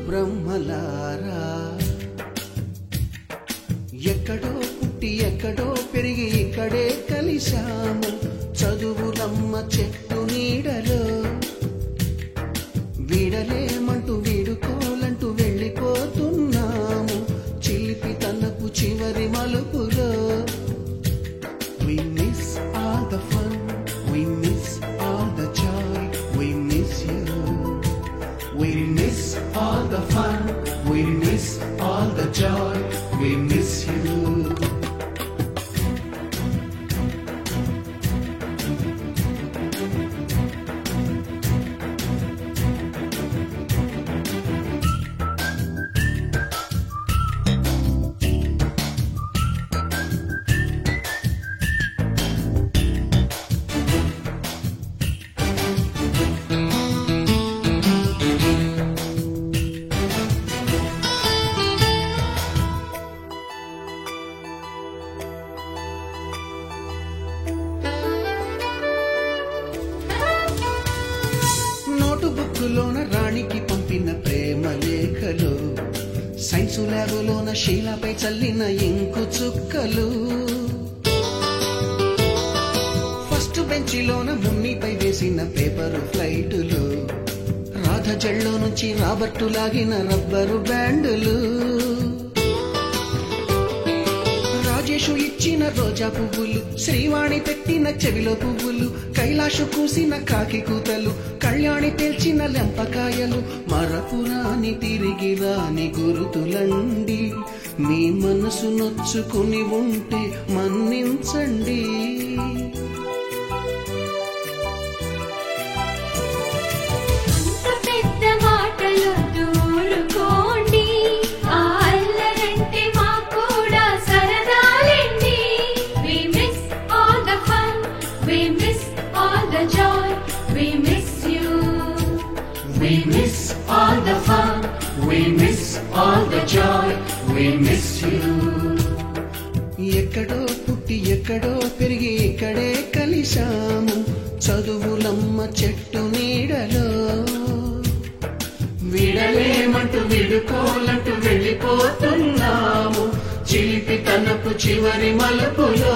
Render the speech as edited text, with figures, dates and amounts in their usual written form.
బ్రహ్మలారా ఎక్కడో పుట్టి ఎక్కడో పెరిగి ఇక్కడే కలిశాము చదువులమ్మ చెట్టు నీడలో వీడలేమంటూ వీడుకోలంటూ వెళ్ళిపోతున్నాము చిలిపి తనపు చివరి మలుపులో We miss all the fun, we miss all the joy, we miss you. We miss all the fun, we miss all the joy, we miss you. నోటుబుక్కులోన రాణికి పంపిన ప్రేమ లేఖలు సైన్సు ల్యాబులోన శీలపై చల్లిన ఇంకు చుక్కలు ఫస్ట్ బెంచిలోన మున్నిపై వేసిన పేపరు ఫ్లైటులు రాధ జల్లో నుంచి రాబర్టు లాగిన rubber బ్యాండులు Rajesh ఇచ్చిన రోజా పువ్వులు శ్రీవాణి పెట్టిన చెవిలో పువ్వులు కైలాషు కూసిన కాకి కూతలు కళ్యాణి పేల్చిన లెంపకాయలు మరపురాని తిరిగి రాని గురుతులండి మీ మనసు నొచ్చుకుని ఉంటే మన్నించండి We miss all the fun, we miss all the joy, we miss you. ఎక్కడో పుట్టి ఎక్కడో పెరిగి ఇక్కడే కలిశాము చదువులమ్మ చెట్టు నీడలో వీడలేమంటూ వీడుకోలంటూ వెళ్ళిపోతున్నాము చిలిపి తనపు చివరి మలుపులో